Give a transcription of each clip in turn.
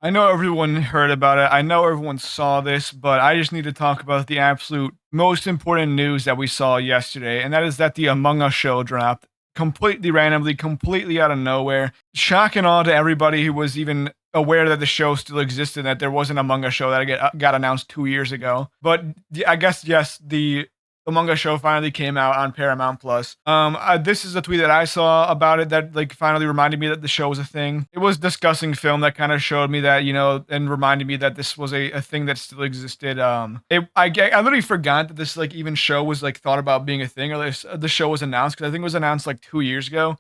I know everyone heard about it. I know everyone saw this, but I just need to talk about the absolute most important news that we saw yesterday, and that is that the Among Us show dropped completely randomly, completely out of nowhere. Shock and awe to everybody who was even aware that the show still existed, that there was an Among Us show that got announced 2 years ago. But I guess, yes, the Among Us show finally came out on Paramount Plus. This is a tweet that I saw about it that like finally reminded me that the show was a thing. It was discussing film that kind of showed me that, and reminded me that this was a thing that still existed. I literally forgot that this like even show was like thought about being a thing, or this the show was announced, because I think it was announced like 2 years ago.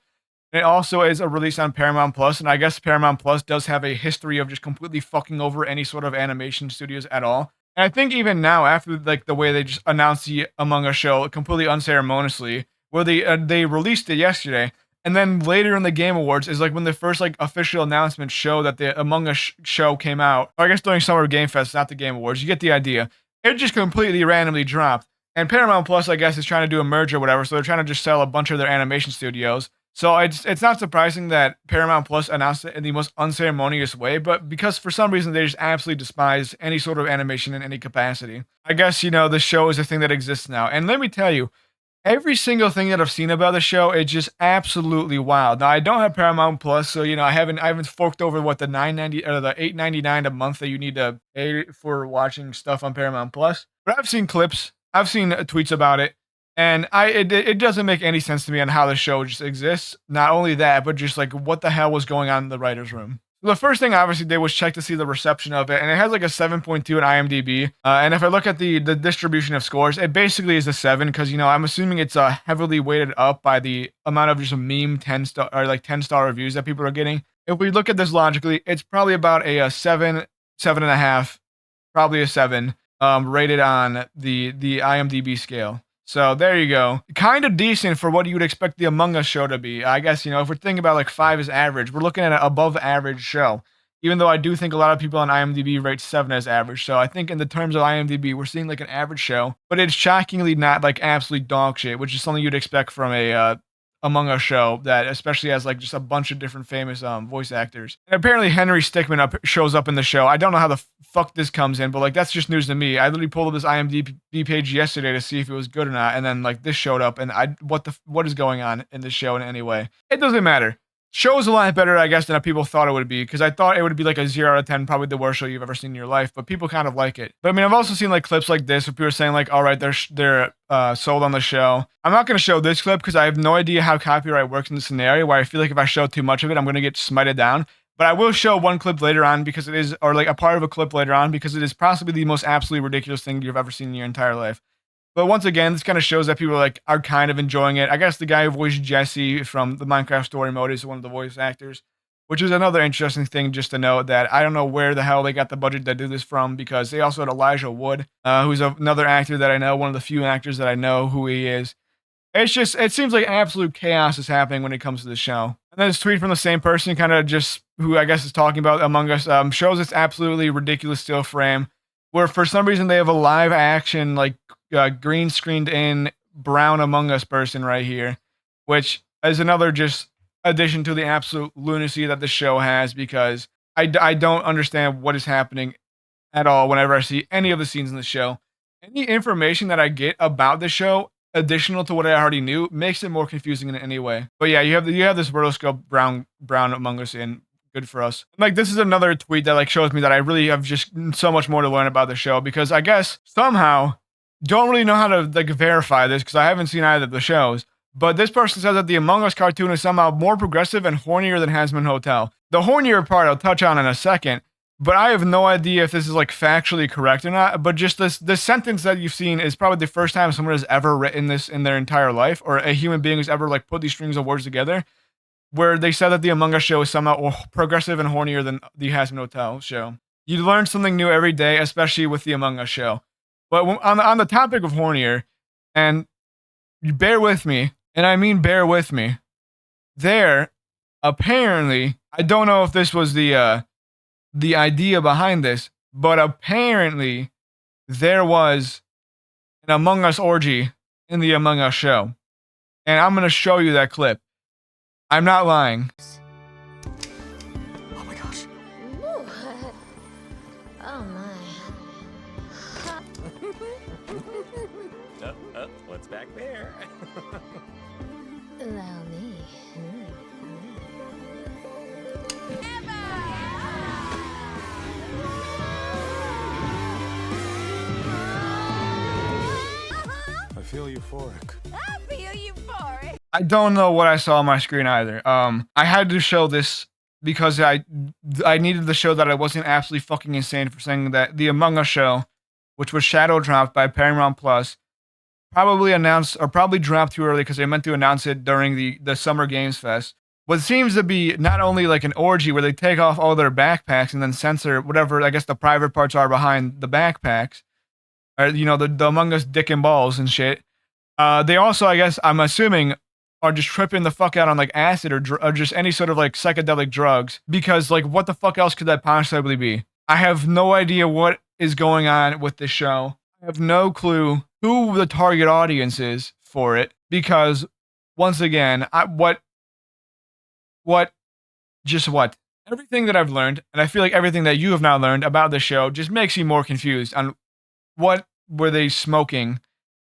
And it also is a release on Paramount Plus, and I guess Paramount Plus does have a history of just completely fucking over any sort of animation studios at all. And I think even now, after like the way they just announced the Among Us show completely unceremoniously, where they released it yesterday, and then later in the Game Awards is like when the first like official announcement show that the Among Us show came out. Or I guess during Summer Game Fest, not the Game Awards. You get the idea. It just completely randomly dropped. And Paramount Plus, I guess, is trying to do a merger or whatever, so they're trying to just sell a bunch of their animation studios. So it's not surprising that Paramount Plus announced it in the most unceremonious way, but because for some reason they just absolutely despise any sort of animation in any capacity. I guess the show is a thing that exists now, and let me tell you, every single thing that I've seen about the show, it's just absolutely wild. Now I don't have Paramount Plus, so I haven't forked over what the 9.90 or the 8.99 a month that you need to pay for watching stuff on Paramount Plus. But I've seen clips, I've seen tweets about it. And it doesn't make any sense to me on how the show just exists. Not only that, but just like what the hell was going on in the writers' room. The first thing I obviously did was check to see the reception of it, and it has like a 7.2 in IMDb. And if I look at the distribution of scores, it basically is a 7, because I'm assuming it's heavily weighted up by the amount of just meme 10 star or like 10-star reviews that people are getting. If we look at this logically, it's probably about a 7, 7.5, probably a 7, rated on the IMDb scale. So there you go. Kind of decent for what you would expect the Among Us show to be. I guess, if we're thinking about like 5 as average, we're looking at an above average show. Even though I do think a lot of people on IMDb rate 7 as average. So I think in the terms of IMDb, we're seeing like an average show, but it's shockingly not like absolute dog shit, which is something you'd expect from a Among Us show that especially has like just a bunch of different famous voice actors. And apparently Henry Stickmin shows up in the show. I don't know how the fuck this comes in, but like that's just news to me. I literally pulled up this IMDb page yesterday to see if it was good or not, and then like this showed up, and what is going on in this show in any way? It doesn't matter. Show's a lot better, I guess, than people thought it would be, because I thought it would be like a 0 out of 10, probably the worst show you've ever seen in your life, but people kind of like it. But I mean, I've also seen like clips like this where people are saying like, all right, they're sold on the show. I'm not going to show this clip because I have no idea how copyright works in this scenario, where I feel like if I show too much of it, I'm going to get smited down. But I will show one clip later on because it is, or like a part of a clip later on, because it is possibly the most absolutely ridiculous thing you've ever seen in your entire life. But once again, this kind of shows that people are kind of enjoying it. I guess the guy who voiced Jesse from the Minecraft story mode is one of the voice actors, which is another interesting thing just to note, that I don't know where the hell they got the budget to do this from, because they also had Elijah Wood, who's another actor that I know, one of the few actors that I know who he is. It seems like absolute chaos is happening when it comes to the show. And then this tweet from the same person, kind of just who I guess is talking about Among Us, shows this absolutely ridiculous still frame where for some reason they have a live action, like green screened in brown Among Us person right here, which is another just addition to the absolute lunacy that the show has, because I don't understand what is happening at all whenever I see any of the scenes in the show. Any information that I get about the show additional to what I already knew makes it more confusing in any way. But yeah, you have this rotoscope brown Among Us in. Good for us. And, like, this is another tweet that like shows me that I really have just so much more to learn about the show, because I guess somehow don't really know how to like verify this because I haven't seen either of the shows. But this person says that the Among Us cartoon is somehow more progressive and hornier than Hazman Hotel. The hornier part I'll touch on in a second, but I have no idea if this is like factually correct or not. But just this sentence that you've seen is probably the first time someone has ever written this in their entire life, or a human being has ever like put these strings of words together, where they said that the Among Us show is somehow progressive and hornier than the Hazman Hotel show. You learn something new every day, especially with the Among Us show. But on the topic of hornier, and you bear with me, and I mean bear with me, there, apparently, I don't know if this was the idea behind this, but apparently there was an Among Us orgy in the Among Us show. And I'm going to show you that clip. I'm not lying. Oh my gosh. Oh my. What's back there? Allow me. I feel euphoric. I feel euphoric. I don't know what I saw on my screen either. I had to show this because I needed to show that I wasn't absolutely fucking insane for saying that the Among Us show, which was shadow dropped by Paramount Plus, probably announced or probably dropped too early because they meant to announce it during the Summer Games Fest. What seems to be not only like an orgy where they take off all their backpacks and then censor whatever I guess the private parts are behind the backpacks, or the Among Us dick and balls and shit. They also, I guess, I'm assuming, are just tripping the fuck out on like acid or just any sort of like psychedelic drugs because like what the fuck else could that possibly be? I have no idea what is going on with this show. I have no clue who the target audience is for it because once again, what everything that I've learned, and I feel like everything that you have now learned about the show just makes you more confused on what were they smoking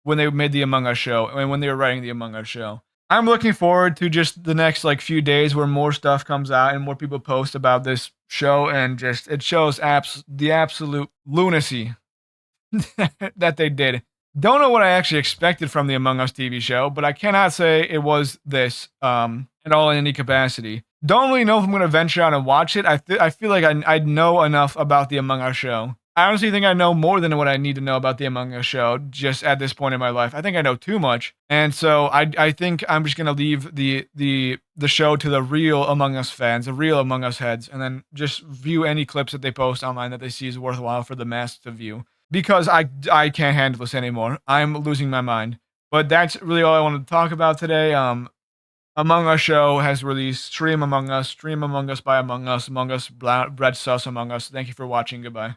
when they made the Among Us show and when they were writing the Among Us show. I'm looking forward to just the next like few days where more stuff comes out and more people post about this show and just it shows the absolute lunacy that they did. Don't know what I actually expected from the Among Us TV show, but I cannot say it was this at all in any capacity. Don't really know if I'm going to venture out and watch it. I feel like I know enough about the Among Us show. I honestly think I know more than what I need to know about the Among Us show just at this point in my life. I think I know too much. And so I think I'm just going to leave the show to the real Among Us fans, the real Among Us heads, and then just view any clips that they post online that they see is worthwhile for the mass to view. Because I can't handle this anymore. I'm losing my mind. But that's really all I wanted to talk about today. Among Us show has released Stream Among Us by Among Us, Bread Sauce Among Us. Thank you for watching. Goodbye.